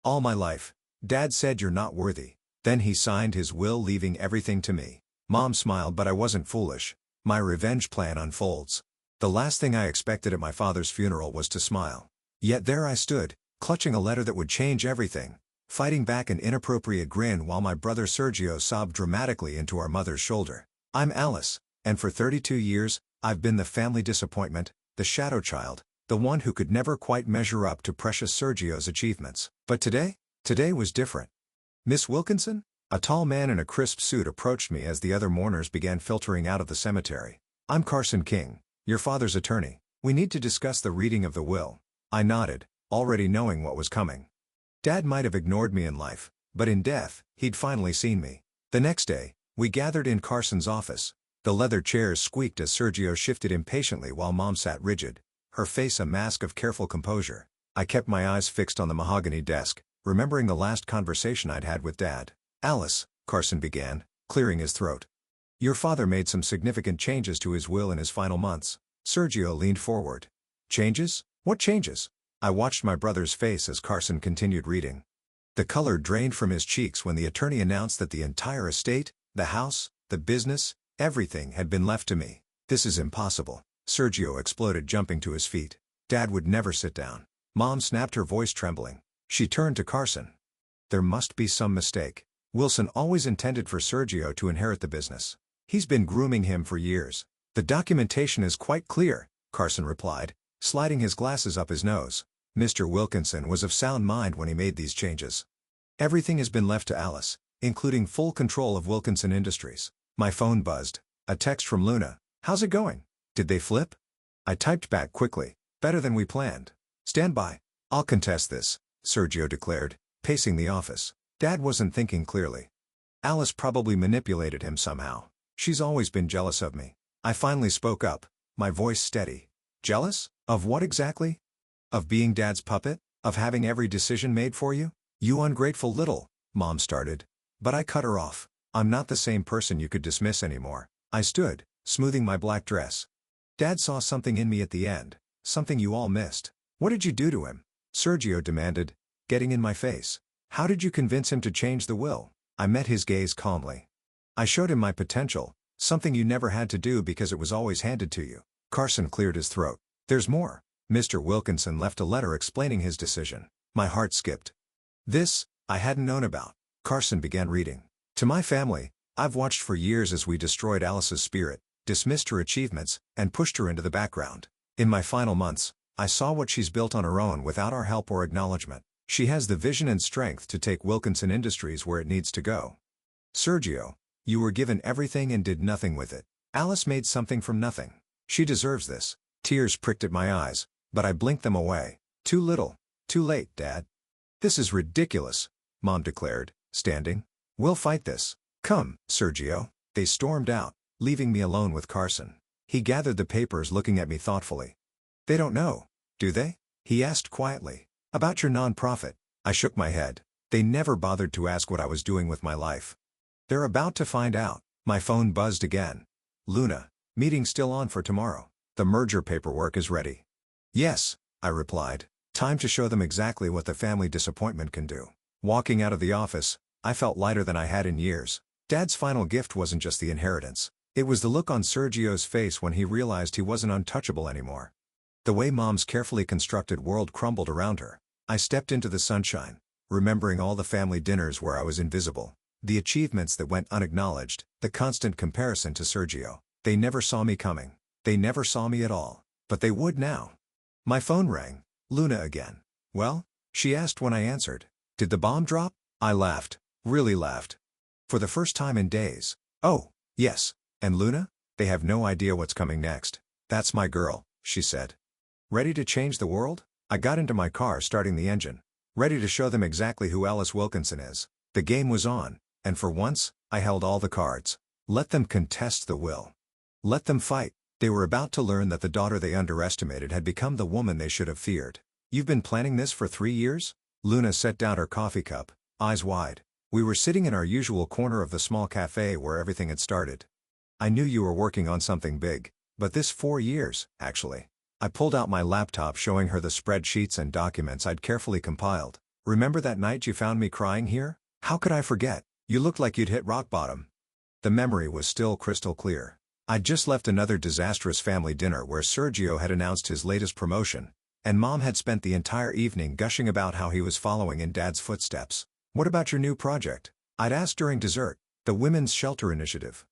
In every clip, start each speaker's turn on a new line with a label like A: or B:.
A: All my life. Dad said you're not worthy. Then he signed his will, leaving everything to me. Mom smiled, but I wasn't foolish. My revenge plan unfolds. The last thing I expected at my father's funeral was to smile. Yet there I stood, clutching a letter that would change everything, fighting back an inappropriate grin while my brother Sergio sobbed dramatically into our mother's shoulder. I'm Alice, and for 32 years, I've been the family disappointment, the shadow child, the one who could never quite measure up to precious Sergio's achievements. But today was different. Miss Wilkinson? A tall man in a crisp suit approached me as the other mourners began filtering out of the cemetery. I'm Carson King, your father's attorney. We need to discuss the reading of the will. I nodded, already knowing what was coming. Dad might have ignored me in life, but in death, he'd finally seen me. The next day, we gathered in Carson's office. The leather chairs squeaked as Sergio shifted impatiently while Mom sat rigid, her face a mask of careful composure. I kept my eyes fixed on the mahogany desk, remembering the last conversation I'd had with Dad. Alice, Carson began, clearing his throat. Your father made some significant changes to his will in his final months. Sergio leaned forward. Changes? What changes? I watched my brother's face as Carson continued reading. The color drained from his cheeks when the attorney announced that the entire estate, the house, the business, everything had been left to me. This is impossible. Sergio exploded, jumping to his feet. Dad would never sit down. Mom snapped, her voice trembling. She turned to Carson. There must be some mistake. Wilson always intended for Sergio to inherit the business. He's been grooming him for years. The documentation is quite clear, Carson replied, sliding his glasses up his nose. Mr. Wilkinson was of sound mind when he made these changes. Everything has been left to Alice, including full control of Wilkinson Industries. My phone buzzed. A text from Luna. How's it going? Did they flip? I typed back quickly. Better than we planned. Stand by. I'll contest this, Sergio declared, pacing the office. Dad wasn't thinking clearly. Alice probably manipulated him somehow. She's always been jealous of me. I finally spoke up, my voice steady. Jealous? Of what exactly? Of being Dad's puppet? Of having every decision made for you? You ungrateful little, Mom started. But I cut her off. I'm not the same person you could dismiss anymore. I stood, smoothing my black dress. Dad saw something in me at the end, something you all missed. What did you do to him? Sergio demanded, getting in my face. How did you convince him to change the will? I met his gaze calmly. I showed him my potential, something you never had to do because it was always handed to you. Carson cleared his throat. There's more. Mr. Wilkinson left a letter explaining his decision. My heart skipped. This, I hadn't known about. Carson began reading. To my family, I've watched for years as we destroyed Alice's spirit, dismissed her achievements, and pushed her into the background. In my final months, I saw what she's built on her own without our help or acknowledgement. She has the vision and strength to take Wilkinson Industries where it needs to go. Sergio, you were given everything and did nothing with it. Alice made something from nothing. She deserves this. Tears pricked at my eyes, but I blinked them away. Too little. Too late, Dad. This is ridiculous, Mom declared, standing. We'll fight this. Come, Sergio. They stormed out, leaving me alone with Carson. He gathered the papers, looking at me thoughtfully. They don't know, do they? He asked quietly. About your nonprofit. I shook my head. They never bothered to ask what I was doing with my life. They're about to find out. My phone buzzed again. Luna, meeting still on for tomorrow. The merger paperwork is ready. Yes, I replied. Time to show them exactly what the family disappointment can do. Walking out of the office, I felt lighter than I had in years. Dad's final gift wasn't just the inheritance. It was the look on Sergio's face when he realized he wasn't untouchable anymore. The way Mom's carefully constructed world crumbled around her. I stepped into the sunshine, remembering all the family dinners where I was invisible. The achievements that went unacknowledged, the constant comparison to Sergio. They never saw me coming. They never saw me at all. But they would now. My phone rang. Luna again. Well? She asked when I answered. Did the bomb drop? I laughed. Really laughed. For the first time in days. Oh, yes. And Luna? They have no idea what's coming next. That's my girl, she said. Ready to change the world? I got into my car, starting the engine. Ready to show them exactly who Alice Wilkinson is. The game was on, and for once, I held all the cards. Let them contest the will. Let them fight. They were about to learn that the daughter they underestimated had become the woman they should have feared. You've been planning this for 3 years? Luna set down her coffee cup, eyes wide. We were sitting in our usual corner of the small cafe where everything had started. I knew you were working on something big, but this 4 years, actually. I pulled out my laptop, showing her the spreadsheets and documents I'd carefully compiled. Remember that night you found me crying here? How could I forget? You looked like you'd hit rock bottom. The memory was still crystal clear. I'd just left another disastrous family dinner where Sergio had announced his latest promotion, and Mom had spent the entire evening gushing about how he was following in Dad's footsteps. What about your new project? I'd asked during dessert. The Women's Shelter Initiative.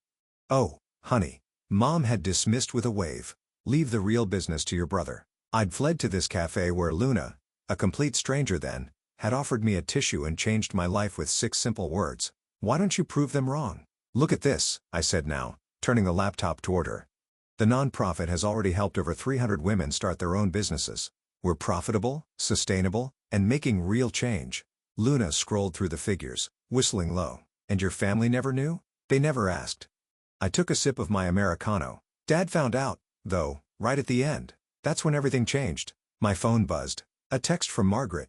A: Oh, honey. Mom had dismissed with a wave. Leave the real business to your brother. I'd fled to this cafe where Luna, a complete stranger then, had offered me a tissue and changed my life with 6 simple words. Why don't you prove them wrong? Look at this, I said now, turning the laptop toward her. The nonprofit has already helped over 300 women start their own businesses. We're profitable, sustainable, and making real change. Luna scrolled through the figures, whistling low. And your family never knew? They never asked. I took a sip of my Americano. Dad found out, though, right at the end. That's when everything changed. My phone buzzed. A text from Margaret.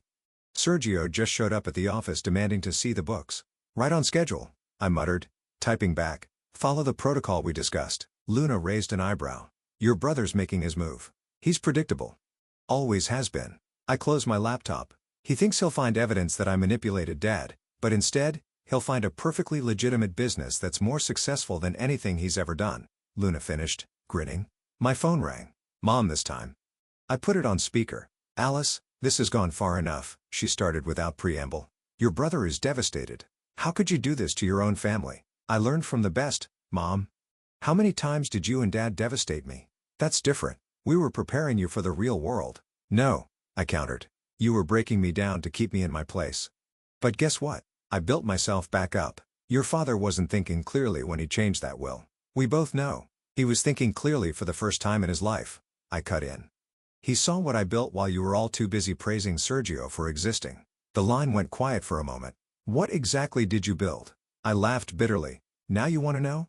A: Sergio just showed up at the office demanding to see the books. Right on schedule, I muttered, typing back. Follow the protocol we discussed. Luna raised an eyebrow. Your brother's making his move. He's predictable. Always has been. I closed my laptop. He thinks he'll find evidence that I manipulated Dad, but instead, he'll find a perfectly legitimate business that's more successful than anything he's ever done. Luna finished, grinning. My phone rang. Mom this time. I put it on speaker. Alice, this has gone far enough, she started without preamble. Your brother is devastated. How could you do this to your own family? I learned from the best, Mom. How many times did you and Dad devastate me? That's different. We were preparing you for the real world. No, I countered. You were breaking me down to keep me in my place. But guess what? I built myself back up. Your father wasn't thinking clearly when he changed that will. We both know. He was thinking clearly for the first time in his life. I cut in. He saw what I built while you were all too busy praising Sergio for existing. The line went quiet for a moment. What exactly did you build? I laughed bitterly. Now you want to know?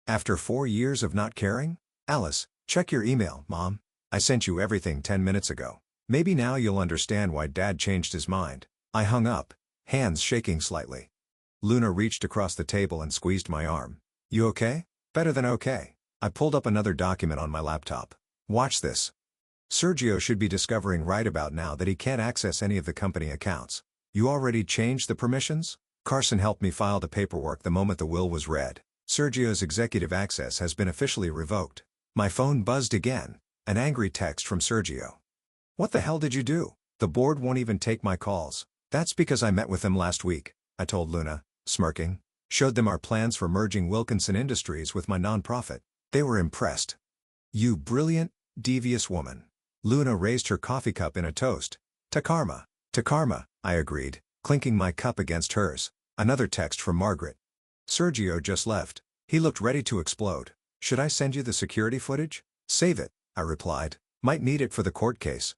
A: After 4 years of not caring? Alice, check your email, Mom. I sent you everything 10 minutes ago. Maybe now you'll understand why Dad changed his mind. I hung up, hands shaking slightly. Luna reached across the table and squeezed my arm. You okay? Better than okay. I pulled up another document on my laptop. Watch this. Sergio should be discovering right about now that he can't access any of the company accounts. You already changed the permissions? Carson helped me file the paperwork the moment the will was read. Sergio's executive access has been officially revoked. My phone buzzed again, an angry text from Sergio. What the hell did you do? The board won't even take my calls. That's because I met with them last week, I told Luna, smirking. Showed them our plans for merging Wilkinson Industries with my nonprofit. They were impressed. You brilliant, devious woman. Luna raised her coffee cup in a toast. To karma. To karma, I agreed, clinking my cup against hers. Another text from Margaret. Sergio just left. He looked ready to explode. Should I send you the security footage? Save it, I replied. Might need it for the court case.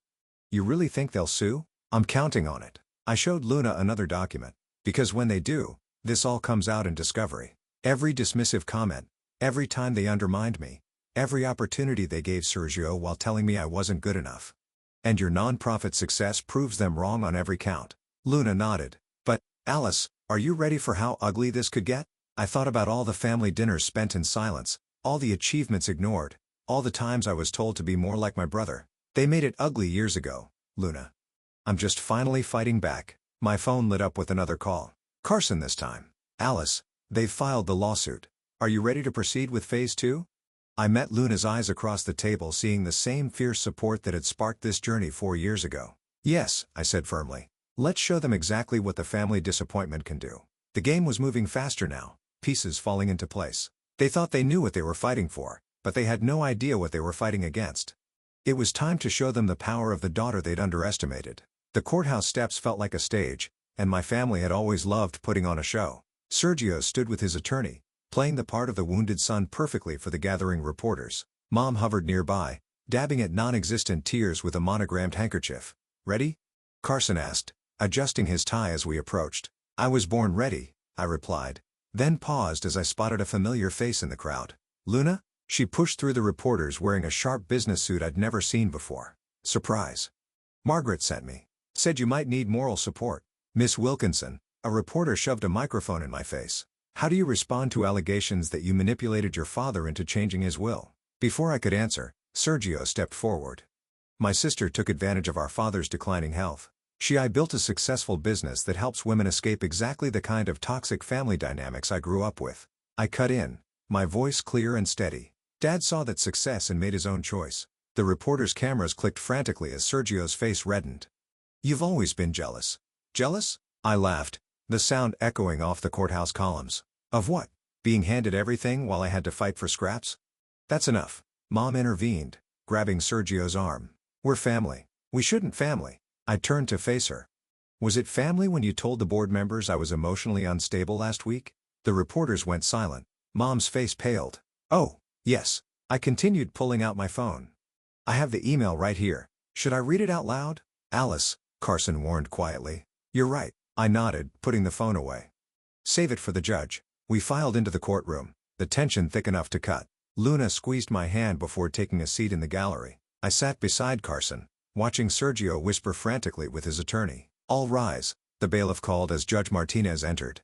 A: You really think they'll sue? I'm counting on it. I showed Luna another document. Because when they do, this all comes out in discovery. Every dismissive comment, every time they undermined me, every opportunity they gave Sergio while telling me I wasn't good enough. And your nonprofit success proves them wrong on every count. Luna nodded. But, Alice, are you ready for how ugly this could get? I thought about all the family dinners spent in silence, all the achievements ignored, all the times I was told to be more like my brother. They made it ugly years ago, Luna. I'm just finally fighting back. My phone lit up with another call. Carson this time. Alice, they've filed the lawsuit. Are you ready to proceed with phase 2? I met Luna's eyes across the table, seeing the same fierce support that had sparked this journey 4 years ago. Yes, I said firmly. Let's show them exactly what the family disappointment can do. The game was moving faster now, pieces falling into place. They thought they knew what they were fighting for, but they had no idea what they were fighting against. It was time to show them the power of the daughter they'd underestimated. The courthouse steps felt like a stage, and my family had always loved putting on a show. Sergio stood with his attorney, playing the part of the wounded son perfectly for the gathering reporters. Mom hovered nearby, dabbing at non-existent tears with a monogrammed handkerchief. Ready? Carson asked, adjusting his tie as we approached. I was born ready, I replied, then paused as I spotted a familiar face in the crowd. Luna? She pushed through the reporters wearing a sharp business suit I'd never seen before. Surprise. Margaret sent me. Said you might need moral support. Miss Wilkinson, a reporter shoved a microphone in my face. How do you respond to allegations that you manipulated your father into changing his will? Before I could answer, Sergio stepped forward. My sister took advantage of our father's declining health. I built a successful business that helps women escape exactly the kind of toxic family dynamics I grew up with. I cut in, my voice clear and steady. Dad saw that success and made his own choice. The reporter's cameras clicked frantically as Sergio's face reddened. You've always been jealous. Jealous? I laughed, the sound echoing off the courthouse columns. Of what? Being handed everything while I had to fight for scraps? That's enough. Mom intervened, grabbing Sergio's arm. We're family. We shouldn't family. I turned to face her. Was it family when you told the board members I was emotionally unstable last week? The reporters went silent. Mom's face paled. Oh, yes. I continued, pulling out my phone. I have the email right here. Should I read it out loud? Alice, Carson warned quietly. You're right. I nodded, putting the phone away. Save it for the judge. We filed into the courtroom, the tension thick enough to cut. Luna squeezed my hand before taking a seat in the gallery. I sat beside Carson, watching Sergio whisper frantically with his attorney. All rise, the bailiff called as Judge Martinez entered.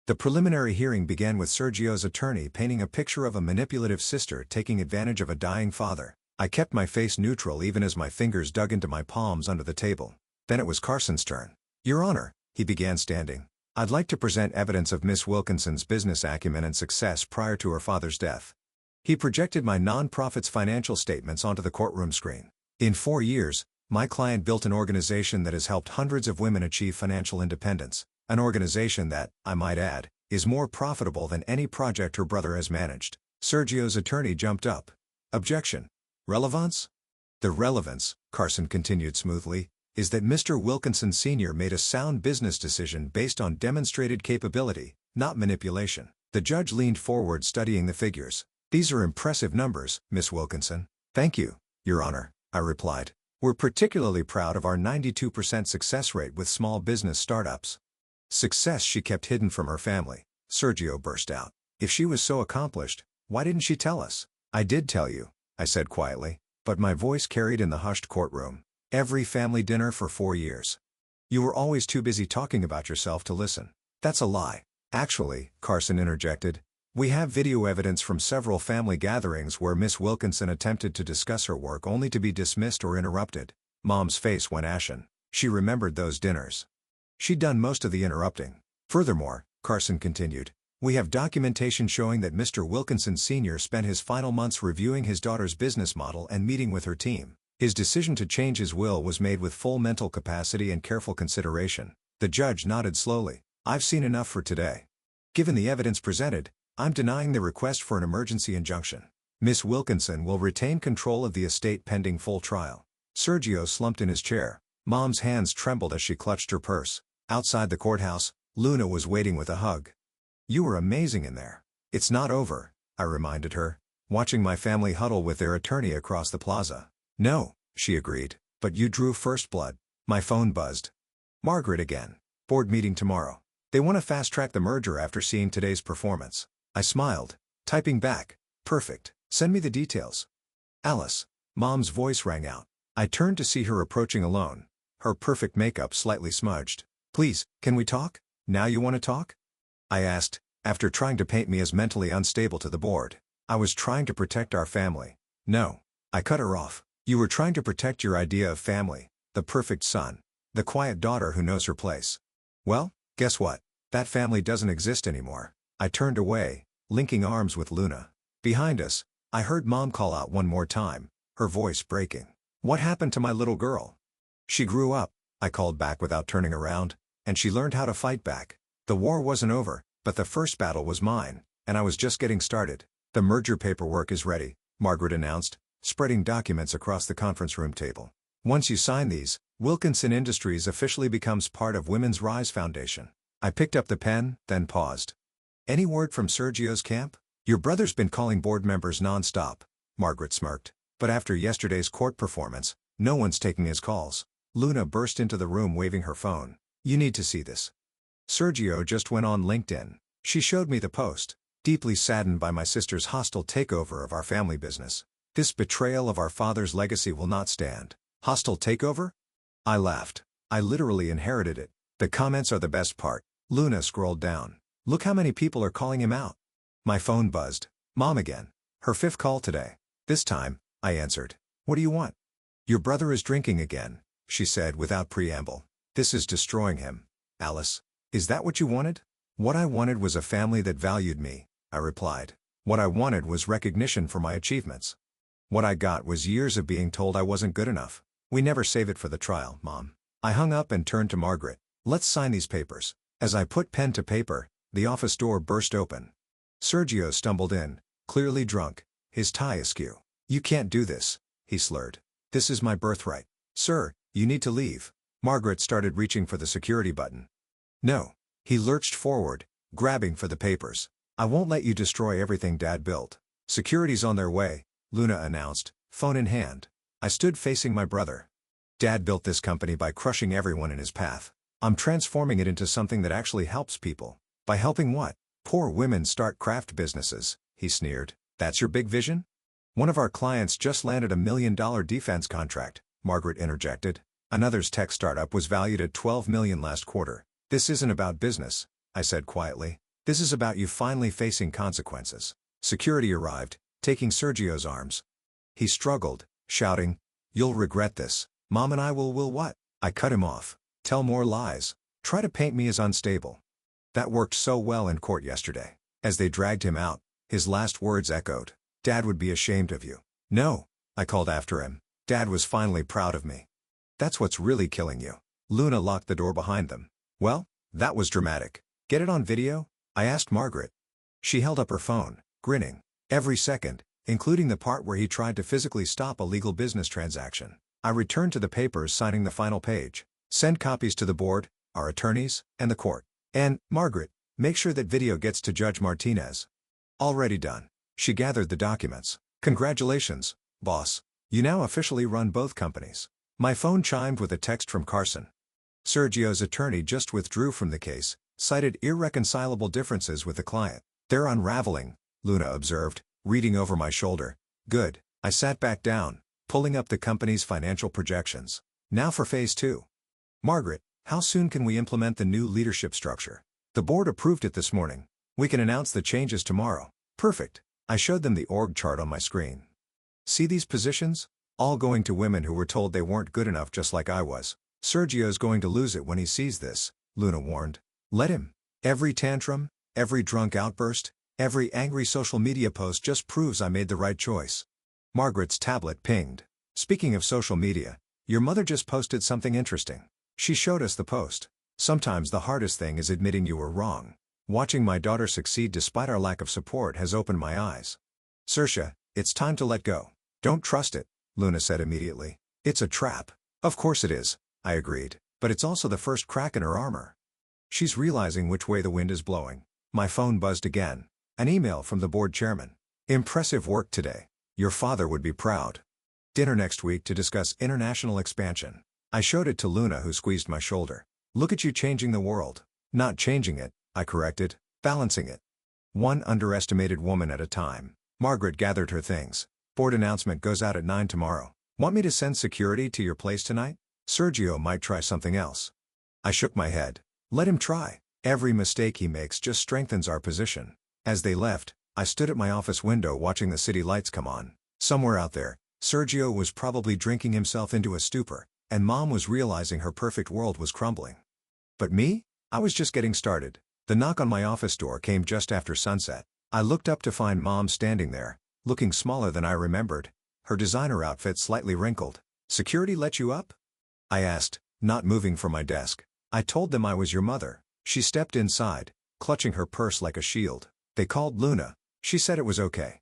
A: The preliminary hearing began with Sergio's attorney painting a picture of a manipulative sister taking advantage of a dying father. I kept my face neutral even as my fingers dug into my palms under the table. Then it was Carson's turn. Your Honor, he began, standing. I'd like to present evidence of Miss Wilkinson's business acumen and success prior to her father's death. He projected my non-profit's financial statements onto the courtroom screen. In 4 years, my client built an organization that has helped hundreds of women achieve financial independence, an organization that, I might add, is more profitable than any project her brother has managed. Sergio's attorney jumped up. Objection. Relevance? The relevance, Carson continued smoothly, is that Mr. Wilkinson Sr. made a sound business decision based on demonstrated capability, not manipulation. The judge leaned forward, studying the figures. These are impressive numbers, Miss Wilkinson. Thank you, Your Honor, I replied. We're particularly proud of our 92% success rate with small business startups. Success she kept hidden from her family, Sergio burst out. If she was so accomplished, why didn't she tell us? I did tell you, I said quietly, but my voice carried in the hushed courtroom. Every family dinner for 4 years. You were always too busy talking about yourself to listen. That's a lie. Actually, Carson interjected, we have video evidence from several family gatherings where Miss Wilkinson attempted to discuss her work only to be dismissed or interrupted. Mom's face went ashen. She remembered those dinners. She'd done most of the interrupting. Furthermore, Carson continued, we have documentation showing that Mr. Wilkinson Sr. spent his final months reviewing his daughter's business model and meeting with her team. His decision to change his will was made with full mental capacity and careful consideration. The judge nodded slowly. I've seen enough for today. Given the evidence presented, I'm denying the request for an emergency injunction. Miss Wilkinson will retain control of the estate pending full trial. Sergio slumped in his chair. Mom's hands trembled as she clutched her purse. Outside the courthouse, Luna was waiting with a hug. You were amazing in there. It's not over, I reminded her, watching my family huddle with their attorney across the plaza. No, she agreed, but you drew first blood. My phone buzzed. Margaret again. Board meeting tomorrow. They want to fast-track the merger after seeing today's performance. I smiled, typing back, perfect, send me the details. Alice. Mom's voice rang out. I turned to see her approaching alone, her perfect makeup slightly smudged. Please, can we talk? Now you want to talk? I asked, after trying to paint me as mentally unstable to the board. I was trying to protect our family. No. I cut her off. You were trying to protect your idea of family, the perfect son, the quiet daughter who knows her place. Well, guess what? That family doesn't exist anymore. I turned away, linking arms with Luna. Behind us, I heard Mom call out one more time, her voice breaking. What happened to my little girl? She grew up, I called back without turning around, and she learned how to fight back. The war wasn't over, but the first battle was mine, and I was just getting started. The merger paperwork is ready, Margaret announced, spreading documents across the conference room table. Once you sign these, Wilkinson Industries officially becomes part of Women's Rise Foundation. I picked up the pen, then paused. Any word from Sergio's camp? Your brother's been calling board members non-stop, Margaret smirked. But after yesterday's court performance, no one's taking his calls. Luna burst into the room waving her phone. You need to see this. Sergio just went on LinkedIn. She showed me the post, deeply saddened by my sister's hostile takeover of our family business. This betrayal of our father's legacy will not stand. Hostile takeover? I laughed. I literally inherited it. The comments are the best part. Luna scrolled down. Look how many people are calling him out. My phone buzzed. Mom again. Her 5th call today. This time, I answered. What do you want? Your brother is drinking again, she said without preamble. This is destroying him. Alice, is that what you wanted? What I wanted was a family that valued me, I replied. What I wanted was recognition for my achievements. What I got was years of being told I wasn't good enough. We never save it for the trial, Mom. I hung up and turned to Margaret. Let's sign these papers. As I put pen to paper, the office door burst open. Sergio stumbled in, clearly drunk, his tie askew. You can't do this, he slurred. This is my birthright. Sir, you need to leave. Margaret started reaching for the security button. No. He lurched forward, grabbing for the papers. I won't let you destroy everything Dad built. Security's on their way, Luna announced, phone in hand. I stood facing my brother. Dad built this company by crushing everyone in his path. I'm transforming it into something that actually helps people. By helping what? Poor women start craft businesses, he sneered. That's your big vision? One of our clients just landed $1 million defense contract, Margaret interjected. Another's tech startup was valued at $12 million last quarter. This isn't about business, I said quietly. This is about you finally facing consequences. Security arrived, taking Sergio's arms. He struggled, shouting, You'll regret this. Mom and I will what? I cut him off. Tell more lies. Try to paint me as unstable. That worked so well in court yesterday. As they dragged him out, his last words echoed. Dad would be ashamed of you. No, I called after him. Dad was finally proud of me. That's what's really killing you. Luna locked the door behind them. Well, that was dramatic. Get it on video? I asked Margaret. She held up her phone, grinning. Every second, including the part where he tried to physically stop a legal business transaction. I returned to the papers signing the final page. Send copies to the board, our attorneys, and the court. And, Margaret, make sure that video gets to Judge Martinez. Already done. She gathered the documents. Congratulations, boss. You now officially run both companies. My phone chimed with a text from Carson. Sergio's attorney just withdrew from the case, cited irreconcilable differences with the client. They're unraveling, Luna observed, reading over my shoulder. Good. I sat back down, pulling up the company's financial projections. Now for phase 2. Margaret, how soon can we implement the new leadership structure? The board approved it this morning. We can announce the changes tomorrow. Perfect. I showed them the org chart on my screen. See these positions? All going to women who were told they weren't good enough just like I was. Sergio's going to lose it when he sees this, Luna warned. Let him. Every tantrum, every drunk outburst, every angry social media post just proves I made the right choice. Margaret's tablet pinged. Speaking of social media, your mother just posted something interesting. She showed us the post. Sometimes the hardest thing is admitting you were wrong. Watching my daughter succeed despite our lack of support has opened my eyes. Saoirse, it's time to let go. Don't trust it, Luna said immediately. It's a trap. Of course it is, I agreed, but it's also the first crack in her armor. She's realizing which way the wind is blowing. My phone buzzed again. An email from the board chairman. Impressive work today. Your father would be proud. Dinner next week to discuss international expansion. I showed it to Luna, who squeezed my shoulder. Look at you changing the world. Not changing it, I corrected, balancing it. One underestimated woman at a time. Margaret gathered her things. Board announcement goes out at 9 tomorrow. Want me to send security to your place tonight? Sergio might try something else. I shook my head. Let him try. Every mistake he makes just strengthens our position. As they left, I stood at my office window watching the city lights come on. Somewhere out there, Sergio was probably drinking himself into a stupor, and Mom was realizing her perfect world was crumbling. But me? I was just getting started. The knock on my office door came just after sunset. I looked up to find Mom standing there, looking smaller than I remembered, her designer outfit slightly wrinkled. Security let you up? I asked, not moving from my desk. I told them I was your mother. She stepped inside, clutching her purse like a shield. They called Luna. She said it was okay.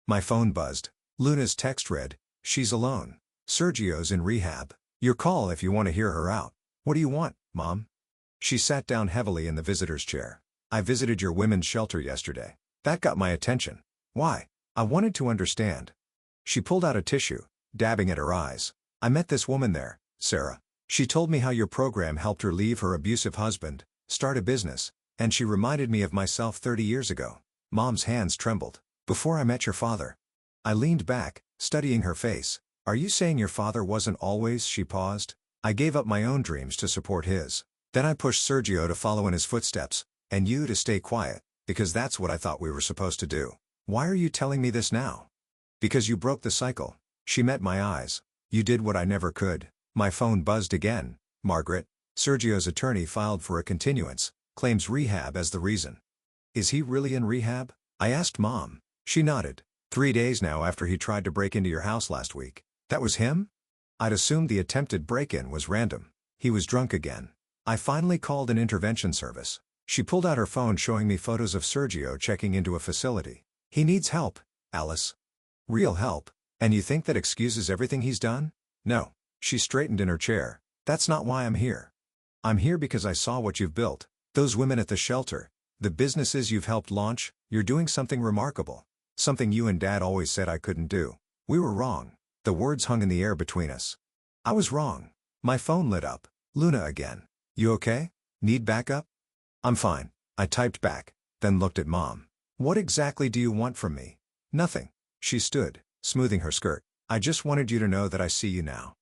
A: My phone buzzed. Luna's text read, she's alone. Sergio's in rehab. Your call if you want to hear her out. What do you want, Mom? She sat down heavily in the visitor's chair. I visited your women's shelter yesterday. That got my attention. Why? I wanted to understand. She pulled out a tissue, dabbing at her eyes. I met this woman there, Sarah. She told me how your program helped her leave her abusive husband, start a business, and she reminded me of myself 30 years ago. Mom's hands trembled. Before I met your father. I leaned back, studying her face. Are you saying your father wasn't always? She paused. I gave up my own dreams to support his. Then I pushed Sergio to follow in his footsteps, and you to stay quiet, because that's what I thought we were supposed to do. Why are you telling me this now? Because you broke the cycle. She met my eyes. You did what I never could. My phone buzzed again. Margaret, Sergio's attorney filed for a continuance, claims rehab as the reason. Is he really in rehab? I asked Mom. She nodded. 3 days now after he tried to break into your house last week. That was him? I'd assumed the attempted break-in was random. He was drunk again. I finally called an intervention service. She pulled out her phone showing me photos of Sergio checking into a facility. He needs help, Alice. Real help. And you think that excuses everything he's done? No. She straightened in her chair. That's not why I'm here. I'm here because I saw what you've built. Those women at the shelter. The businesses you've helped launch. You're doing something remarkable. Something you and Dad always said I couldn't do. We were wrong. The words hung in the air between us. I was wrong. My phone lit up. Luna again. You okay? Need backup? I'm fine. I typed back, then looked at Mom. What exactly do you want from me? Nothing. She stood, smoothing her skirt. I just wanted you to know that I see you now.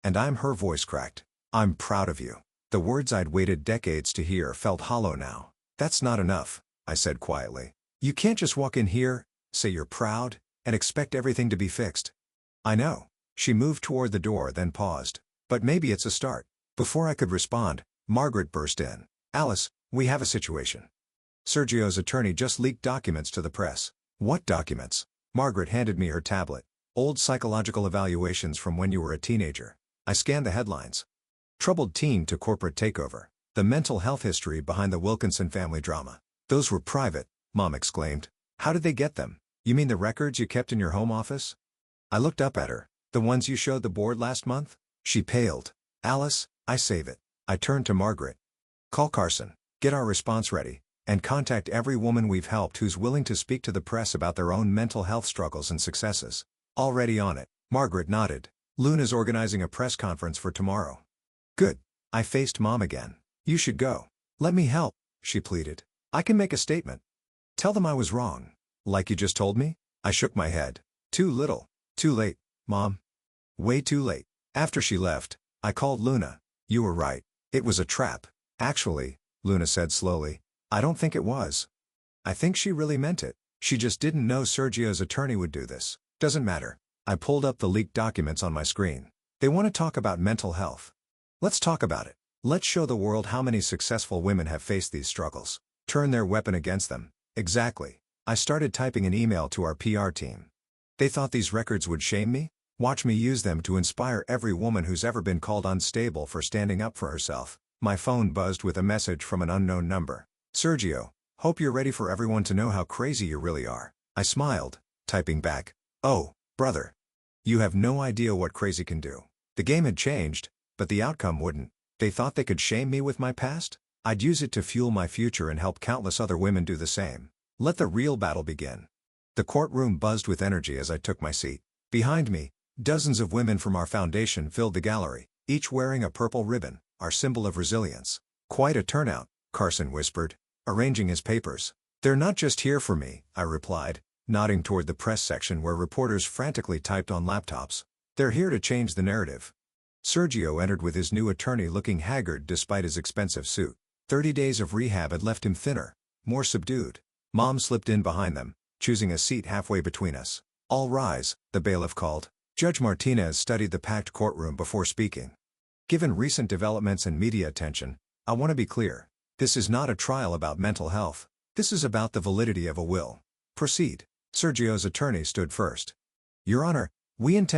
A: And her voice cracked. I'm proud of you. The words I'd waited decades to hear felt hollow now. That's not enough, I said quietly. You can't just walk in here, say you're proud, and expect everything to be fixed. I know. She moved toward the door then paused. But maybe it's a start. Before I could respond, Margaret burst in. Alice, we have a situation. Sergio's attorney just leaked documents to the press. What documents? Margaret handed me her tablet. Old psychological evaluations from when you were a teenager. I scanned the headlines. Troubled teen to corporate takeover. The mental health history behind the Wilkinson family drama. Those were private, Mom exclaimed. How did they get them? You mean the records you kept in your home office? I looked up at her. The ones you showed the board last month? She paled. Alice, I save it. I turned to Margaret. Call Carson, get our response ready, and contact every woman we've helped who's willing to speak to the press about their own mental health struggles and successes. Already on it. Margaret nodded. Luna's organizing a press conference for tomorrow. Good. I faced Mom again. You should go. Let me help, she pleaded. I can make a statement. Tell them I was wrong. Like you just told me? I shook my head. Too little. Too late, Mom. Way too late. After she left, I called Luna. You were right. It was a trap. Actually, Luna said slowly, I don't think it was. I think she really meant it. She just didn't know Sergio's attorney would do this. Doesn't matter. I pulled up the leaked documents on my screen. They want to talk about mental health. Let's talk about it. Let's show the world how many successful women have faced these struggles. Turn their weapon against them. Exactly. I started typing an email to our PR team. They thought these records would shame me? Watch me use them to inspire every woman who's ever been called unstable for standing up for herself. My phone buzzed with a message from an unknown number. Sergio, hope you're ready for everyone to know how crazy you really are. I smiled, typing back. Oh, brother. You have no idea what crazy can do. The game had changed, but the outcome wouldn't. They thought they could shame me with my past? I'd use it to fuel my future and help countless other women do the same. Let the real battle begin. The courtroom buzzed with energy as I took my seat. Behind me, dozens of women from our foundation filled the gallery, each wearing a purple ribbon, our symbol of resilience. Quite a turnout, Carson whispered, arranging his papers. They're not just here for me, I replied, nodding toward the press section where reporters frantically typed on laptops. They're here to change the narrative. Sergio entered with his new attorney looking haggard despite his expensive suit. 30 days of rehab had left him thinner, more subdued. Mom slipped in behind them, choosing a seat halfway between us. All rise, the bailiff called. Judge Martinez studied the packed courtroom before speaking. Given recent developments and media attention, I want to be clear. This is not a trial about mental health. This is about the validity of a will. Proceed. Sergio's attorney stood first. Your Honor, we intend